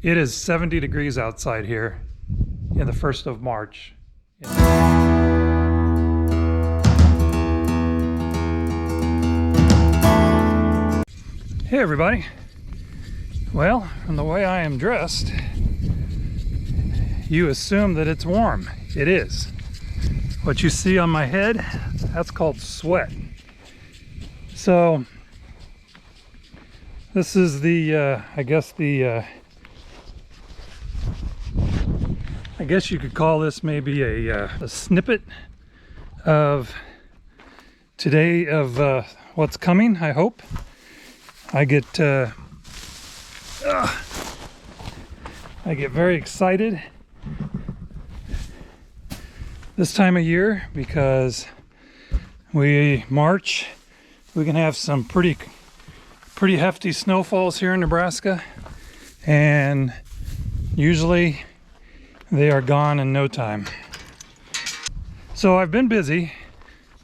It is 70 degrees outside here in the 1st of March. Hey everybody. Well, from the way I am dressed, you assume that it's warm. It is. What you see on my head, that's called sweat. So this is the, I guess you could call this maybe a snippet of today of what's coming, I hope. I get very excited this time of year because March we can have some pretty hefty snowfalls here in Nebraska, and usually they are gone in no time. So I've been busy,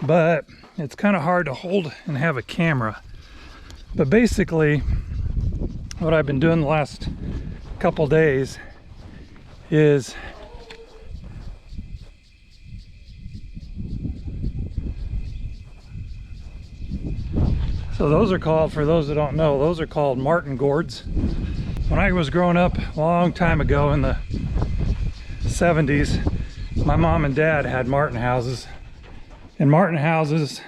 but it's kind of hard to hold and have a camera. But basically what I've been doing the last couple days is so those are called, for those that don't know, those are called martin gourds. When I was growing up a long time ago in the 70s, my mom and dad had martin houses, and martin houses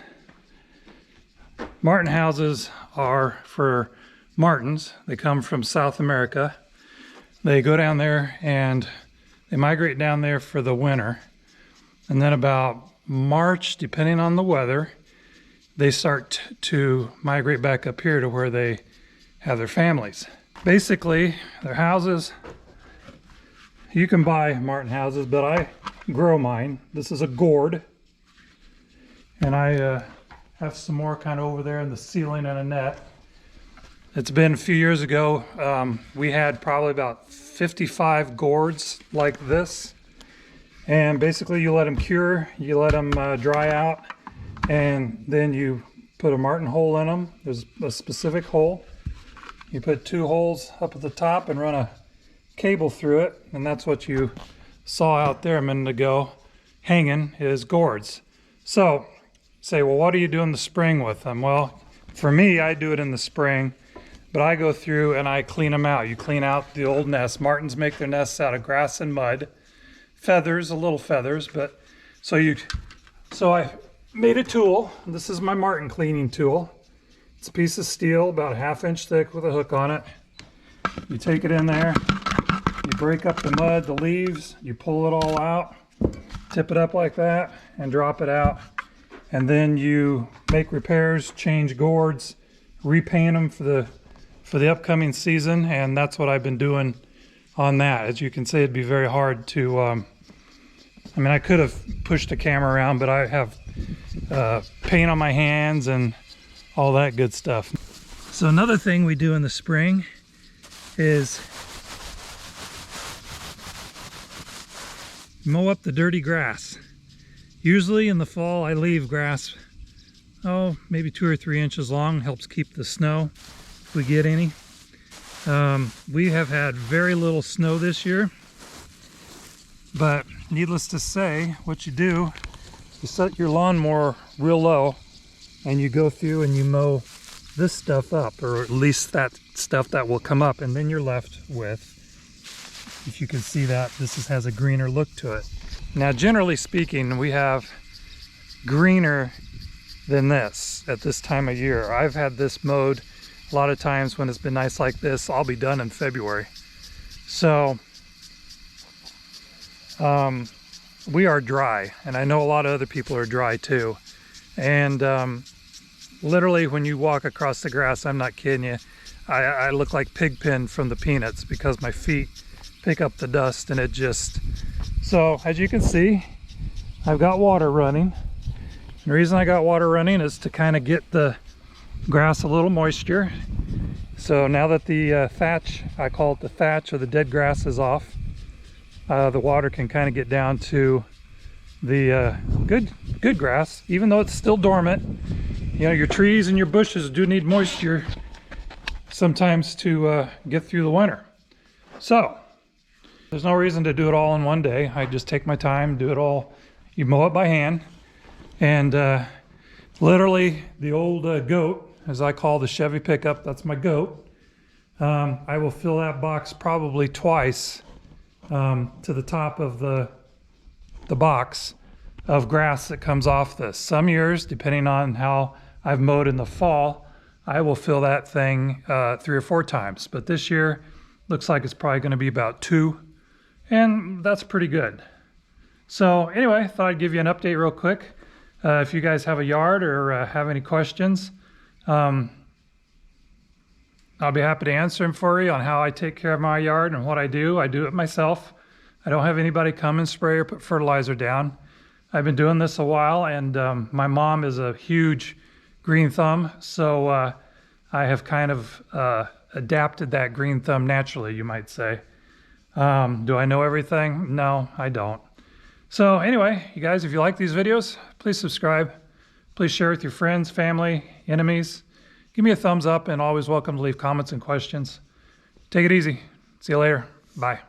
are for martins. They come from South America. They go down there and they migrate down there for the winter, and then about March, depending on the weather, they start to migrate back up here to where they have their families. Basically, their houses, you can buy martin houses, but I grow mine. This is a gourd, and I have some more kind of over there in the ceiling and a net. It's been a few years ago. We had probably about 55 gourds like this, and basically you let them cure, you let them dry out, and then you put a martin hole in them. There's a specific hole. You put 2 holes up at the top and run a cable through it, and that's what you saw out there a minute ago hanging, is gourds. So say, well, what do you do in the spring with them? Well, for me, I do it in the spring, but I go through and I clean them out. You clean out the old nests. Martins make their nests out of grass and mud, feathers, a little feathers, but so I made a tool. This is my martin cleaning tool. It's a piece of steel about 1/2 inch thick with a hook on it. You take it in there, you break up the mud, the leaves, you pull it all out, tip it up like that, and drop it out. And then you make repairs, change gourds, repaint them for the upcoming season, and that's what I've been doing on that. As you can see, it'd be very hard to, I mean, I could have pushed the camera around, but I have paint on my hands and all that good stuff. So another thing we do in the spring is mow up the dirty grass. Usually in the fall I leave grass, maybe 2 or 3 inches long. Helps keep the snow if we get any. We have had very little snow this year, but needless to say, what you do, you set your lawnmower real low and you go through and you mow this stuff up, or at least that stuff that will come up, and then you're left with, if you can see that, this has a greener look to it. Now, generally speaking, we have greener than this at this time of year. I've had this mowed a lot of times when it's been nice like this. I'll be done in February. So we are dry, and I know a lot of other people are dry too. And literally when you walk across the grass, I'm not kidding you, I look like Pigpen from the Peanuts because my feet pick up the dust, and it just, so as you can see, I've got water running. The reason I got water running is to kind of get the grass a little moisture. So now that the thatch, I call it the thatch, or the dead grass, is off, the water can kind of get down to the good grass, even though it's still dormant. You know, your trees and your bushes do need moisture sometimes to get through the winter. So there's no reason to do it all in one day. I just take my time, do it all. You mow it by hand. And literally the old goat, as I call the Chevy pickup, that's my goat. I will fill that box probably twice to the top of the box of grass that comes off this. Some years, depending on how I've mowed in the fall, I will fill that thing 3 or 4 times. But this year, looks like it's probably going to be about 2, and that's pretty good. So anyway, thought I'd give you an update real quick. If you guys have a yard or have any questions, I'll be happy to answer them for you on how I take care of my yard and what I do. I do it myself. I don't have anybody come and spray or put fertilizer down. I've been doing this a while, and my mom is a huge green thumb, so I have kind of adapted that green thumb naturally, you might say. Do I know everything? No, I don't. So anyway, you guys, if you like these videos, please subscribe. Please share with your friends, family, enemies. Give me a thumbs up, and always welcome to leave comments and questions. Take it easy. See you later. Bye.